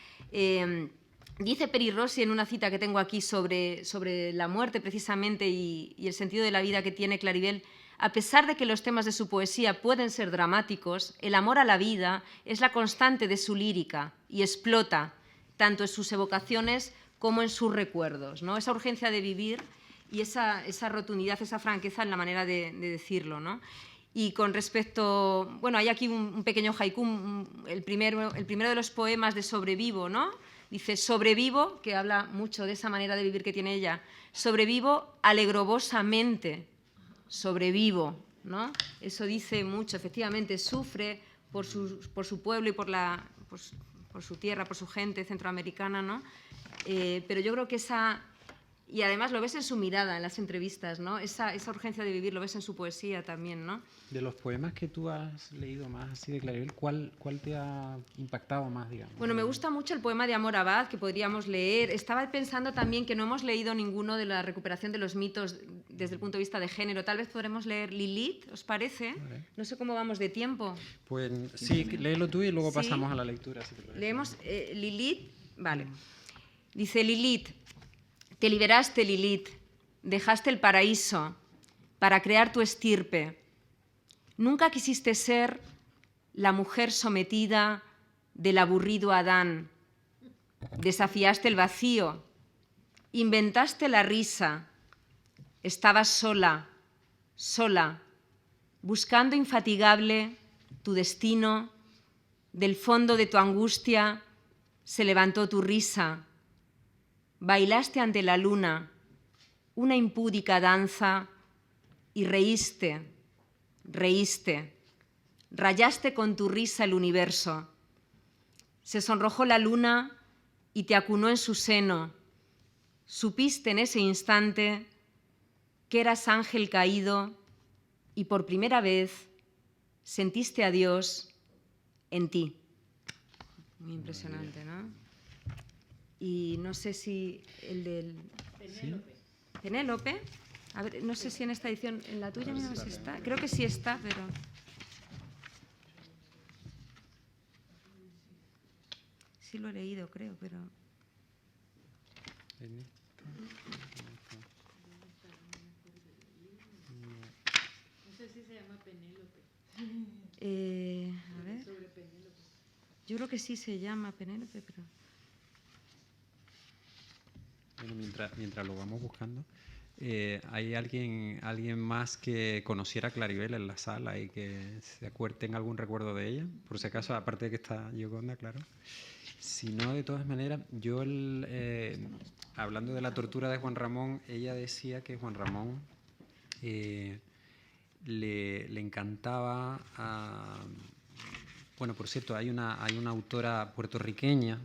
Dice Peri Rossi en una cita que tengo aquí sobre la muerte, precisamente, y el sentido de la vida que tiene Claribel: a pesar de que los temas de su poesía pueden ser dramáticos, el amor a la vida es la constante de su lírica y explota tanto en sus evocaciones como en sus recuerdos, ¿no? Esa urgencia de vivir y esa rotundidad, esa franqueza en la manera de decirlo, ¿no? Y con respecto... Bueno, hay aquí un pequeño haiku, el primero de los poemas de Sobrevivo, ¿no? Dice: sobrevivo, que habla mucho de esa manera de vivir que tiene ella, sobrevivo alegrobosamente, sobrevivo, ¿no? Eso dice mucho, efectivamente, sufre por su pueblo y por su tierra, por su gente centroamericana, ¿no? Pero yo creo que y además lo ves en su mirada, en las entrevistas, ¿no? Esa urgencia de vivir, lo ves en su poesía también, ¿no? De los poemas que tú has leído más así de Claribel, ¿cuál te ha impactado más, digamos? Bueno, me gusta mucho el poema de Amor Abad, que podríamos leer. Estaba pensando también que no hemos leído ninguno de la recuperación de los mitos desde el punto de vista de género. Tal vez podremos leer Lilith, ¿os parece? Vale. No sé cómo vamos de tiempo. Pues sí, léelo tú y luego pasamos a la lectura. Si te parece. Leemos Lilith, vale. Dice Lilith: te liberaste, Lilith, dejaste el paraíso para crear tu estirpe. Nunca quisiste ser la mujer sometida del aburrido Adán. Desafiaste el vacío, inventaste la risa. Estabas sola, buscando infatigable tu destino. Del fondo de tu angustia se levantó tu risa. Bailaste ante la luna una impúdica danza y reíste, rayaste con tu risa el universo. Se sonrojó la luna y te acunó en su seno. Supiste en ese instante que eras ángel caído y por primera vez sentiste a Dios en ti. Muy impresionante, ¿no? Y no sé si el del... Penélope. Penélope. A ver, no sé si en esta edición, en la tuya, mira a ver si está. Creo que sí está, pero... Sí lo he leído, creo, pero... No sé si se llama Penélope. A ver, Sobre Penélope. yo creo que sí se llama Penélope, pero... Bueno, mientras lo vamos buscando, ¿hay alguien más que conociera a Claribel en la sala y que tenga algún recuerdo de ella? Por si acaso, aparte de que está Gioconda, claro. Si no, de todas maneras, yo, hablando de la tortura de Juan Ramón, ella decía que Juan Ramón le encantaba bueno, por cierto, hay una autora puertorriqueña,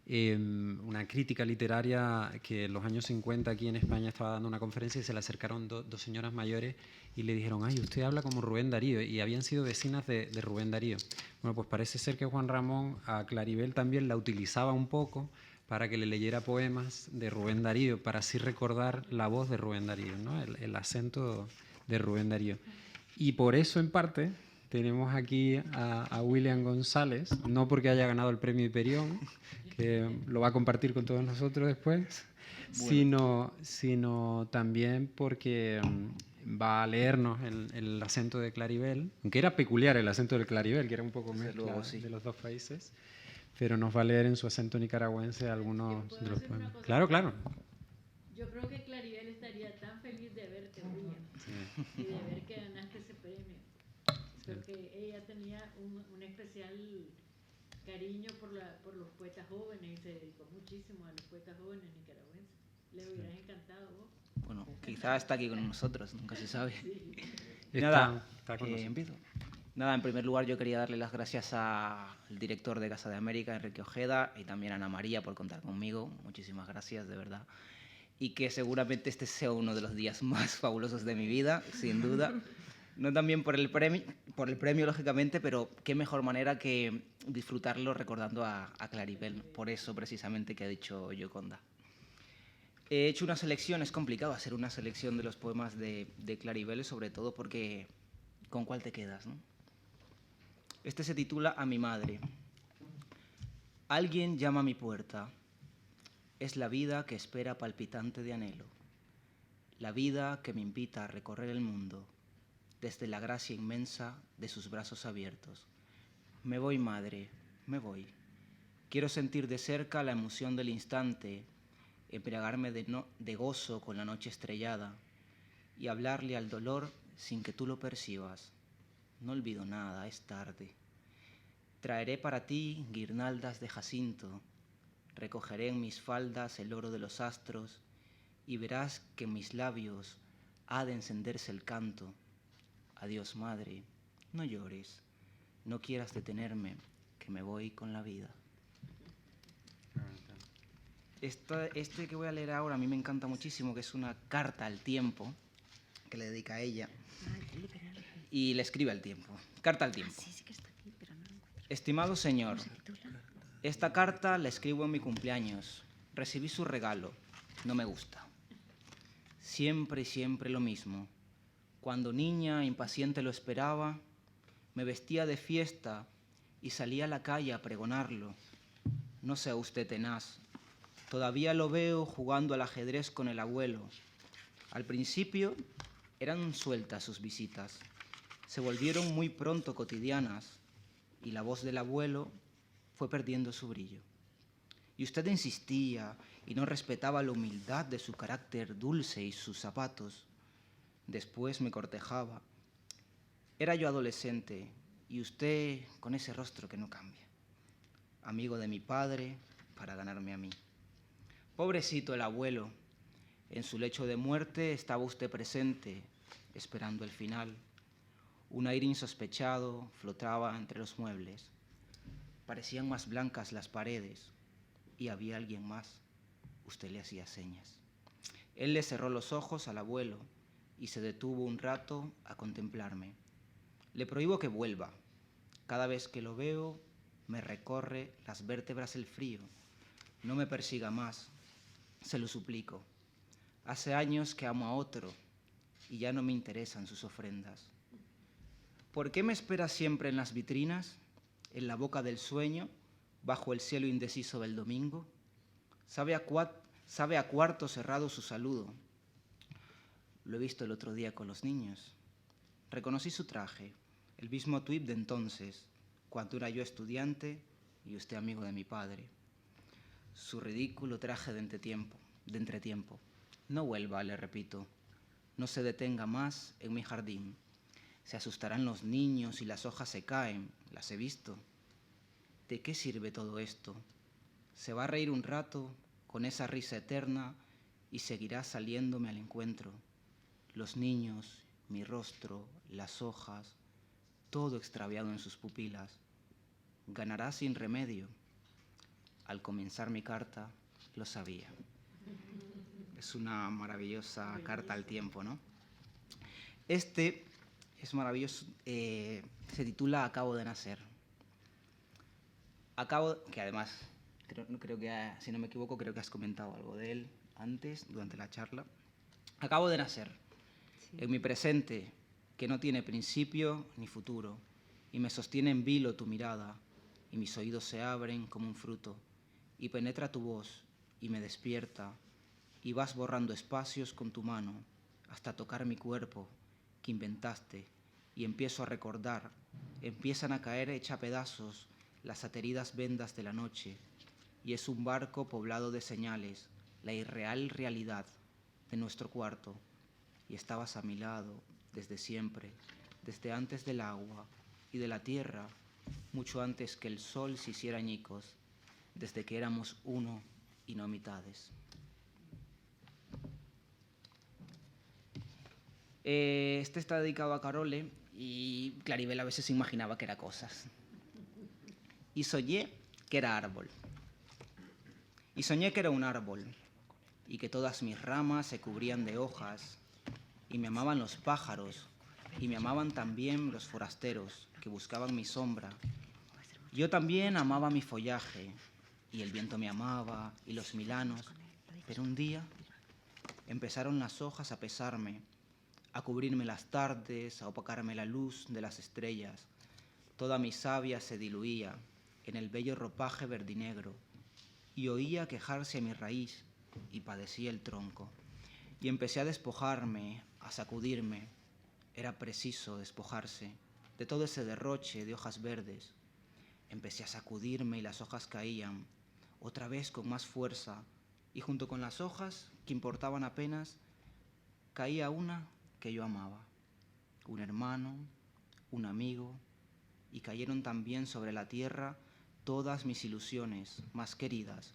una crítica literaria que en los años 50 aquí en España estaba dando una conferencia y se le acercaron dos señoras mayores y le dijeron: ay, usted habla como Rubén Darío, y habían sido vecinas de Rubén Darío. Bueno, pues parece ser que Juan Ramón a Claribel también la utilizaba un poco para que le leyera poemas de Rubén Darío, para así recordar la voz de Rubén Darío, ¿no? el acento de Rubén Darío. Y por eso, en parte, tenemos aquí a William González, no porque haya ganado el premio Hiperión, que lo va a compartir con todos nosotros después, sino también porque va a leernos el acento de Claribel, aunque era peculiar el acento de Claribel, que era un poco mezcla de los dos países, pero nos va a leer en su acento nicaragüense algunos de los poemas. Claro, claro. Yo creo que Claribel estaría tan feliz de verte, William, y de ver que ganaste ese premio. Porque ella tenía un especial cariño por los poetas jóvenes y se dedicó muchísimo a los poetas jóvenes nicaragüenses. Le hubieras encantado vos. Bueno, quizá está aquí con nosotros, nunca se sabe. Sí. Nada, está con nosotros. empiezo. Nada, en primer lugar yo quería darle las gracias al director de Casa de América, Enrique Ojeda, y también a Ana María por contar conmigo. Muchísimas gracias, de verdad. Y que seguramente este sea uno de los días más fabulosos de mi vida, sin duda. No también por el premio, lógicamente, pero qué mejor manera que disfrutarlo recordando a Claribel, por eso precisamente que ha dicho Gioconda. He hecho una selección, es complicado hacer una selección de los poemas de Claribel, sobre todo porque ¿con cuál te quedas, no? Este se titula A mi madre. Alguien llama a mi puerta. Es la vida que espera palpitante de anhelo. La vida que me invita a recorrer el mundo desde la gracia inmensa de sus brazos abiertos. Me voy, madre, me voy. Quiero sentir de cerca la emoción del instante, embriagarme de gozo con la noche estrellada y hablarle al dolor sin que tú lo percibas. No olvido nada, es tarde. Traeré para ti guirnaldas de jacinto, recogeré en mis faldas el oro de los astros y verás que en mis labios ha de encenderse el canto. Adiós, madre, no llores, no quieras detenerme, que me voy con la vida. Este que voy a leer ahora a mí me encanta muchísimo, que es una carta al tiempo que le dedica a ella y le escribe al tiempo. Carta al tiempo. Estimado señor, esta carta la escribo en mi cumpleaños. Recibí su regalo, no me gusta. Siempre y siempre lo mismo. Cuando niña, impaciente lo esperaba, me vestía de fiesta y salía a la calle a pregonarlo. No sea usted tenaz. Todavía lo veo jugando al ajedrez con el abuelo. Al principio eran sueltas sus visitas. Se volvieron muy pronto cotidianas y la voz del abuelo fue perdiendo su brillo. Y usted insistía y no respetaba la humildad de su carácter dulce y sus zapatos. Después me cortejaba. Era yo adolescente y usted con ese rostro que no cambia. Amigo de mi padre para ganarme a mí. Pobrecito el abuelo. En su lecho de muerte estaba usted presente, esperando el final. Un aire insospechado flotaba entre los muebles. Parecían más blancas las paredes y había alguien más. Usted le hacía señas. Él le cerró los ojos al abuelo y se detuvo un rato a contemplarme. Le prohíbo que vuelva. Cada vez que lo veo, me recorre las vértebras el frío. No me persiga más, se lo suplico. Hace años que amo a otro y ya no me interesan sus ofrendas. ¿Por qué me espera siempre en las vitrinas, en la boca del sueño, bajo el cielo indeciso del domingo? Sabe a cuarto cerrado su saludo. Lo he visto el otro día con los niños. Reconocí su traje, el mismo tuit de entonces, cuando era yo estudiante y usted amigo de mi padre. Su ridículo traje de entretiempo. No vuelva, le repito. No se detenga más en mi jardín. Se asustarán los niños y las hojas se caen. Las he visto. ¿De qué sirve todo esto? Se va a reír un rato con esa risa eterna y seguirá saliéndome al encuentro. Los niños, mi rostro, las hojas, todo extraviado en sus pupilas. Ganará sin remedio. Al comenzar mi carta, lo sabía. Es una maravillosa carta al tiempo, ¿no? Este es maravilloso, se titula Acabo de nacer. Que además, creo que, si no me equivoco, creo que has comentado algo de él antes, durante la charla. Acabo de nacer, sí. En mi presente, que no tiene principio ni futuro, y me sostiene en vilo tu mirada, y mis oídos se abren como un fruto, y penetra tu voz, y me despierta, y vas borrando espacios con tu mano, hasta tocar mi cuerpo, que inventaste, y empiezo a recordar, empiezan a caer hecha pedazos las ateridas vendas de la noche, y es un barco poblado de señales, la irreal realidad de nuestro cuarto, y estabas a mi lado desde siempre, desde antes del agua y de la tierra, mucho antes que el sol se hiciera añicos, desde que éramos uno y no mitades. Este está dedicado a Carole y Claribel a veces imaginaba que era cosas. Y soñé que era árbol. Y soñé que era un árbol y que todas mis ramas se cubrían de hojas y me amaban los pájaros y me amaban también los forasteros que buscaban mi sombra. Yo también amaba mi follaje y el viento me amaba y los milanos, pero un día empezaron las hojas a pesarme, a cubrirme las tardes, a opacarme la luz de las estrellas. Toda mi savia se diluía en el bello ropaje verdinegro y oía quejarse a mi raíz y padecía el tronco. Y empecé a despojarme, a sacudirme. Era preciso despojarse de todo ese derroche de hojas verdes. Empecé a sacudirme y las hojas caían, otra vez con más fuerza, y junto con las hojas, que importaban apenas, caía una que yo amaba, un hermano, un amigo, y cayeron también sobre la tierra todas mis ilusiones más queridas,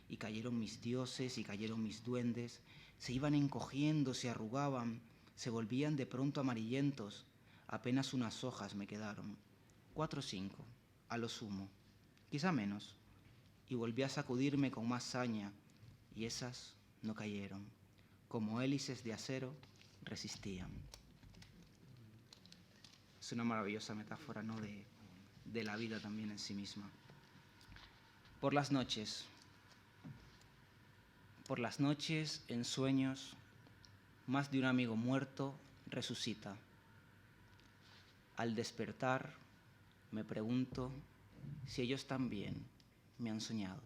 y cayeron mis dioses y cayeron mis duendes, se iban encogiendo, se arrugaban, se volvían de pronto amarillentos, apenas unas hojas me quedaron, 4 o 5, a lo sumo, quizá menos, y volví a sacudirme con más saña, y esas no cayeron, como hélices de acero resistían. Es una maravillosa metáfora, ¿no?, de la vida también en sí misma. Por las noches, en sueños, más de un amigo muerto resucita. Al despertar, me pregunto si ellos también me han soñado.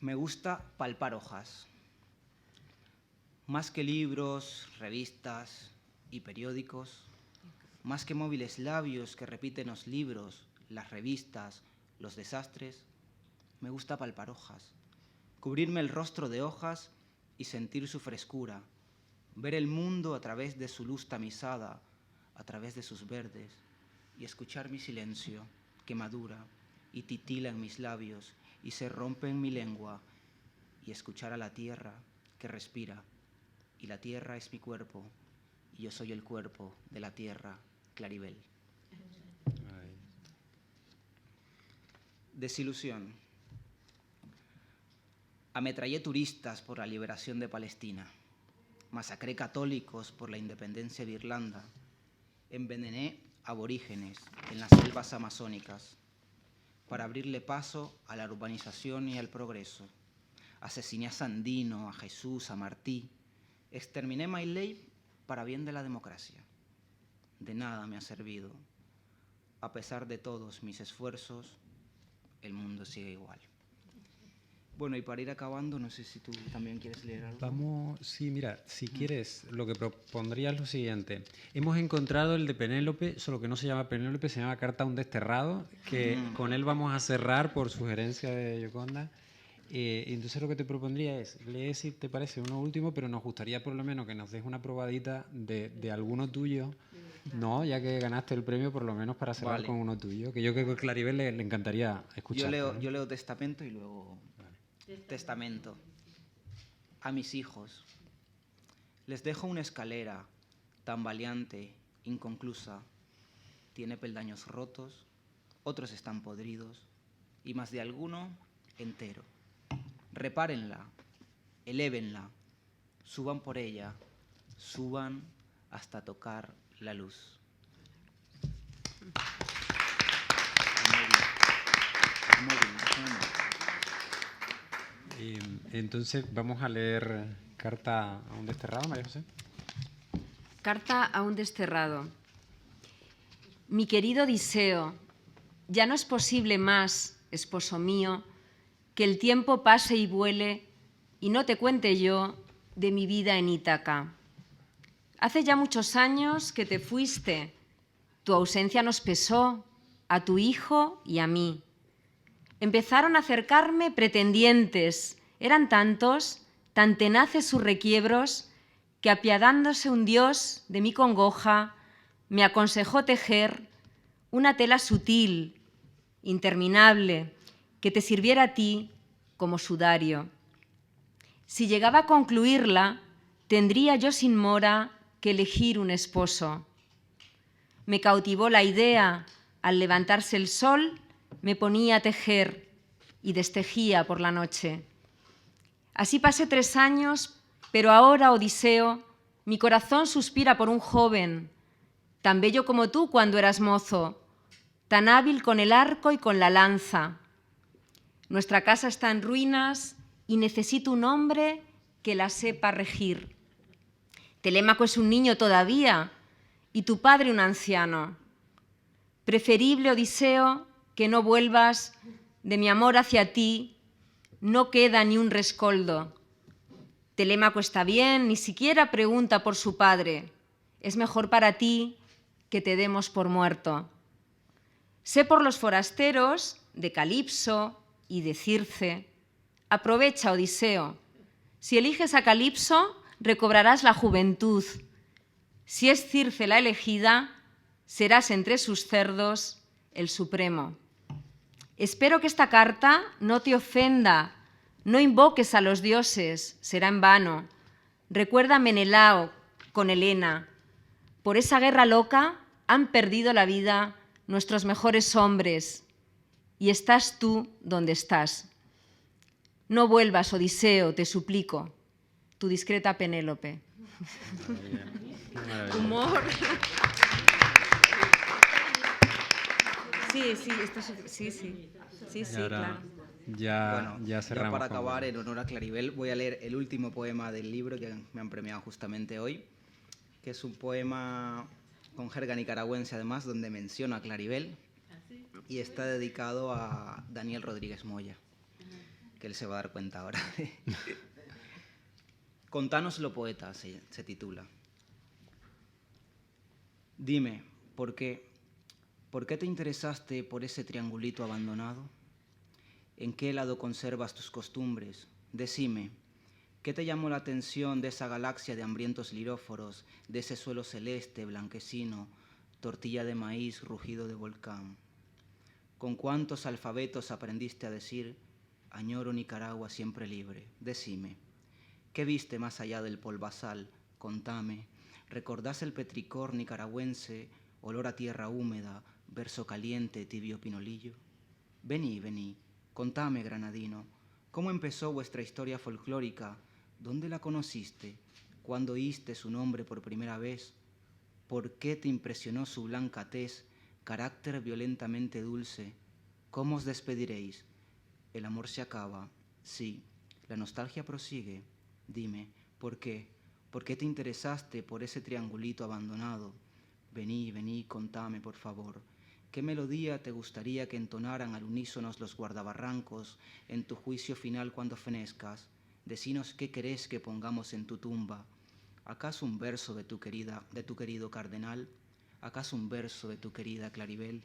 Me gusta palpar hojas. Más que libros, revistas y periódicos, más que móviles labios que repiten los libros, las revistas, los desastres, me gusta palpar hojas, cubrirme el rostro de hojas y sentir su frescura, ver el mundo a través de su luz tamizada, a través de sus verdes, y escuchar mi silencio que madura y titila en mis labios y se rompe en mi lengua, y escuchar a la tierra que respira, y la tierra es mi cuerpo, y yo soy el cuerpo de la tierra, Claribel. Desilusión. Ametrallé turistas por la liberación de Palestina. Masacré católicos por la independencia de Irlanda. Envenené aborígenes en las selvas amazónicas para abrirle paso a la urbanización y al progreso. Asesiné a Sandino, a Jesús, a Martí. Exterminé My Ley para bien de la democracia. De nada me ha servido. A pesar de todos mis esfuerzos, el mundo sigue igual. Bueno, y para ir acabando, no sé si tú también quieres leer algo. Sí, mira, si quieres, lo que propondría es lo siguiente. Hemos encontrado el de Penélope, solo que no se llama Penélope, se llama Carta a un desterrado, que con él vamos a cerrar por sugerencia de Yoconda. Entonces lo que te propondría es, lee si te parece uno último, pero nos gustaría por lo menos que nos des una probadita de alguno tuyo, ¿no? Ya que ganaste el premio, por lo menos para cerrar con uno tuyo, que yo creo que a Claribel le encantaría escuchar. Yo leo Testamento y luego... Testamento. A mis hijos. Les dejo una escalera tambaleante, inconclusa. Tiene peldaños rotos, otros están podridos y más de alguno entero. Repárenla, elévenla, suban por ella, suban hasta tocar la luz. Entonces vamos a leer Carta a un desterrado, María José. Carta a un desterrado. Mi querido Odiseo, ya no es posible más, esposo mío, que el tiempo pase y vuele y no te cuente yo de mi vida en Ítaca. Hace ya muchos años que te fuiste. Tu ausencia nos pesó, a tu hijo y a mí. Empezaron a acercarme pretendientes. Eran tantos, tan tenaces sus requiebros, que apiadándose un Dios de mi congoja, me aconsejó tejer una tela sutil, interminable, que te sirviera a ti como sudario. Si llegaba a concluirla, tendría yo sin mora que elegir un esposo. Me cautivó la idea, al levantarse el sol, me ponía a tejer y destejía por la noche. Así pasé 3 años, pero ahora, Odiseo, mi corazón suspira por un joven, tan bello como tú cuando eras mozo, tan hábil con el arco y con la lanza. Nuestra casa está en ruinas y necesito un hombre que la sepa regir. Telémaco es un niño todavía y tu padre un anciano. Preferible, Odiseo, que no vuelvas, de mi amor hacia ti no queda ni un rescoldo. Telémaco está bien, ni siquiera pregunta por su padre. Es mejor para ti que te demos por muerto. Sé por los forasteros de Calipso y de Circe. Aprovecha, Odiseo. Si eliges a Calipso, recobrarás la juventud. Si es Circe la elegida, serás entre sus cerdos el supremo. Espero que esta carta no te ofenda. No invoques a los dioses, será en vano. Recuerda a Menelao con Helena. Por esa guerra loca han perdido la vida nuestros mejores hombres. Y estás tú donde estás. No vuelvas, Odiseo, te suplico. Tu discreta Penélope. Humor. Sí, claro. Ya cerramos. Para acabar, en honor a Claribel, voy a leer el último poema del libro que me han premiado justamente hoy, que es un poema con jerga nicaragüense, además, donde menciona a Claribel, y está dedicado a Daniel Rodríguez Moya, que él se va a dar cuenta ahora. Contánoslo, poeta, se titula. Dime, ¿por qué te interesaste por ese triangulito abandonado? ¿En qué lado conservas tus costumbres? Decime, ¿qué te llamó la atención de esa galaxia de hambrientos liróforos, de ese suelo celeste, blanquecino, tortilla de maíz, rugido de volcán? ¿Con cuántos alfabetos aprendiste a decir, añoro Nicaragua siempre libre? Decime, ¿qué viste más allá del polvazal? Contame, ¿recordás el petricor nicaragüense, olor a tierra húmeda, verso caliente, tibio pinolillo? Vení, contame, granadino, ¿Cómo empezó vuestra historia folclórica? ¿Dónde la conociste? ¿Cuándo oíste su nombre por primera vez? ¿Por qué te impresionó su blanca tez, carácter violentamente dulce? ¿Cómo os despediréis? El amor se acaba, sí. La nostalgia prosigue. Dime, ¿por qué? ¿Por qué te interesaste por ese triangulito abandonado? Vení, vení, contame, por favor. ¿Qué melodía te gustaría que entonaran al unísono los guardabarrancos en tu juicio final cuando fenezcas? Decinos qué querés que pongamos en tu tumba. ¿Acaso un verso de tu querido cardenal? ¿Acaso un verso de tu querida Claribel?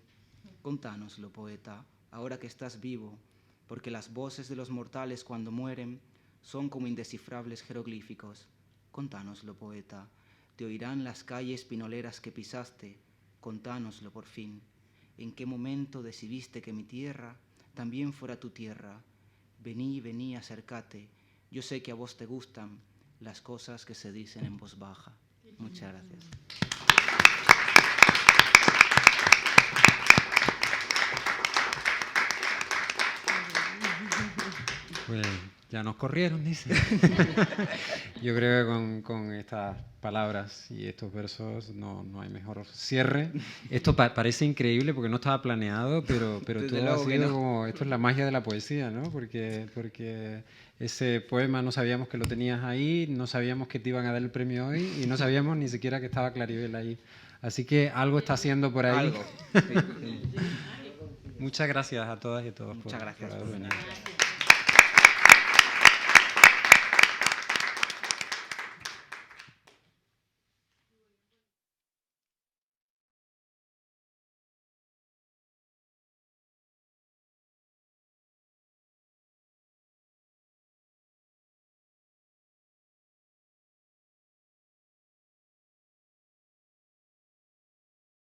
Contánoslo, poeta, ahora que estás vivo, porque las voces de los mortales cuando mueren son como indescifrables jeroglíficos. Contánoslo, poeta, te oirán las calles pinoleras que pisaste. Contánoslo por fin. ¿En qué momento decidiste que mi tierra también fuera tu tierra? Vení, vení, acércate. Yo sé que a vos te gustan las cosas que se dicen en voz baja. Muchas gracias. Pues ya nos corrieron, dice. Yo creo que con estas palabras y estos versos no hay mejor cierre. Esto parece increíble porque no estaba planeado, pero todo ha sido como... Esto es la magia de la poesía, ¿no? Porque ese poema no sabíamos que lo tenías ahí, no sabíamos que te iban a dar el premio hoy y no sabíamos ni siquiera que estaba Claribel ahí. Así que algo está haciendo por ahí. Algo. Sí. Muchas gracias a todas y a todos Muchas gracias por haber venido.